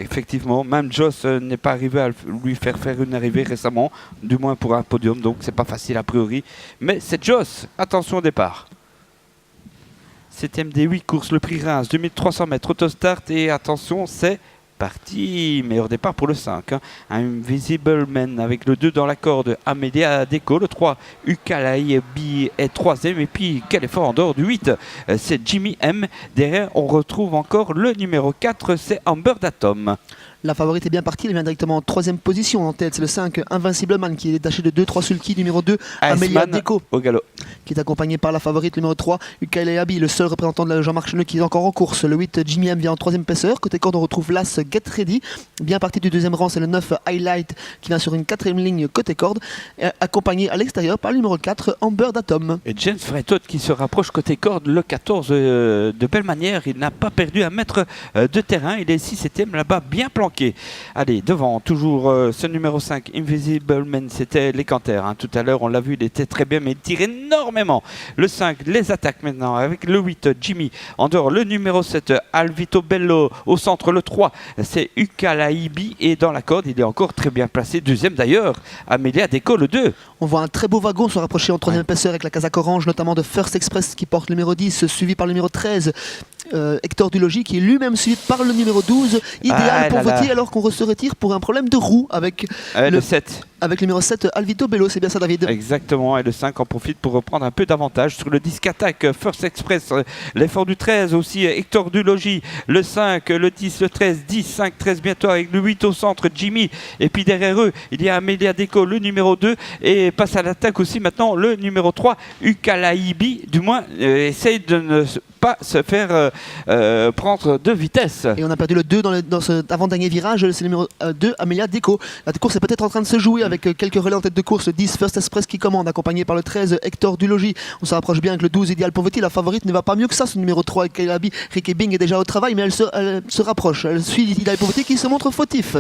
effectivement. Même Joss n'est pas arrivé à lui faire une arrivée récemment, du moins pour un podium, donc c'est pas facile a priori. Mais c'est Joss. Attention au départ. 7ème des 8 courses, le prix Reims, 2300 mètres, autostart et attention, c'est parti. Meilleur départ pour le 5. Invisible Man avec le 2 dans la corde, Amelia Deco, le 3, Ukalaibi est 3ème et puis quel effort en dehors du 8, c'est Jimmy M. Derrière, on retrouve encore le numéro 4, c'est Amber Datom. La favorite est bien partie, elle vient directement en 3ème position en tête. C'est le 5, Invincible Man, qui est détaché de 2-3 sulky. Numéro 2, Amelia Deco, au galop, qui est accompagné par la favorite numéro 3, Ukalaibi, le seul représentant de Jean-Marc Cheneux qui est encore en course. Le 8, Jimmy M vient en 3ème épaisseur. Côté corde, on retrouve l'As Get Ready. Bien parti du 2e rang, c'est le 9, Highlight, qui vient sur une 4ème ligne côté corde, accompagné à l'extérieur par le numéro 4, Amber Datom. Et James Fretot qui se rapproche côté corde, le 14 de belle manière. Il n'a pas perdu un mètre de terrain. Il est 6-7ème là-bas, bien planqué. Allez, devant, toujours ce numéro 5, Invisible Man, c'était les canters. Tout à l'heure, on l'a vu, il était très bien, mais il tire énormément. Le 5, les attaques maintenant, avec le 8, Jimmy. En dehors, le numéro 7, Alvito Bello. Au centre, le 3, c'est Ukalaibi. Et dans la corde, il est encore très bien placé. 2ème d'ailleurs, Amelia Deco, le 2. On voit un très beau wagon se rapprocher en 3ème épaisseur avec la casaque orange, notamment de First Express qui porte le numéro 10, suivi par le numéro 13, Hector Dulogy, qui est lui-même suivi par le numéro 12, idéal pour voter alors qu'on se retire pour un problème de roue avec le 7. Avec le numéro 7, Alvito Bello, c'est bien ça David? Exactement, et le 5 en profite pour reprendre un peu d'avantage sur le disque attaque. First Express, l'effort du 13 aussi, Hector Dulogy, le 5, le 10, le 13, 10, 5, 13 bientôt avec le 8 au centre, Jimmy, et puis derrière eux, il y a Amelia Deco, le numéro 2, et passe à l'attaque aussi maintenant le numéro 3, Ukalaibi, du moins essaye de ne pas se faire prendre de vitesse. Et on a perdu le 2 dans cet avant-dernier virage, c'est le numéro 2, Amelia Deco. La course est peut-être en train de se jouer avec quelques relais en tête de course. 10, First Express qui commande, accompagné par le 13, Hector Dulogy. On se rapproche bien avec le 12, Idéal pour voter. La favorite ne va pas mieux que ça, ce numéro 3, Kelabi. Ricky Bing est déjà au travail, mais elle se rapproche. Elle suit Idéal pour voter qui se montre fautif.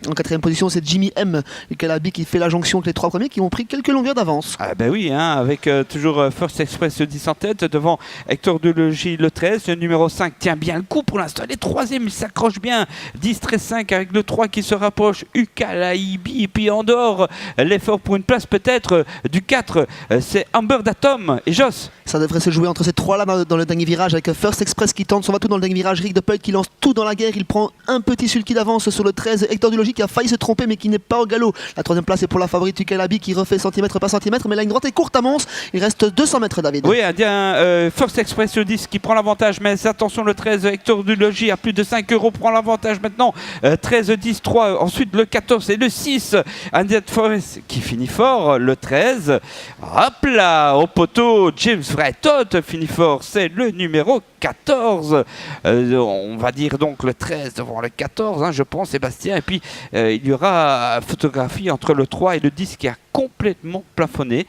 En 4ème position, c'est Jimmy M et Kalabi qui fait la jonction avec les 3 premiers qui ont pris quelques longueurs d'avance. Ah ben oui, avec toujours First Express 10 en tête, devant Hector Dulogy le 13, le numéro 5 tient bien le coup pour l'instant, les 3e, il s'accroche bien, 10, 13, 5 avec le 3 qui se rapproche, Ukalaibi, et puis en dehors, l'effort pour une place peut-être du 4, c'est Amber Datom et Joss. Ça devrait se jouer entre ces 3-là dans le dernier virage avec First Express qui tente son va tout dans le dernier virage, Rick de Pelt qui lance tout dans la guerre, il prend un petit sulky d'avance sur le 13, Hector Dulogy qui a failli se tromper mais qui n'est pas au galop. La 3ème place est pour la favorite Ukalaibi qui refait centimètre par centimètre, mais la ligne droite est courte à Mons, il reste 200 mètres David. Oui, indien, First Express le 10 qui prend l'avantage, mais attention le 13, Hector Dulogy à plus de 5 € prend l'avantage maintenant, 13, 10, 3, ensuite le 14 et le 6, Indian Forest qui finit fort, le 13, hop là, au poteau, James Fretot finit fort, c'est le numéro 14, on va dire donc le 13 devant le 14, je pense Sébastien, et puis il y aura photographie entre le 3 et le 10 qui a complètement plafonné.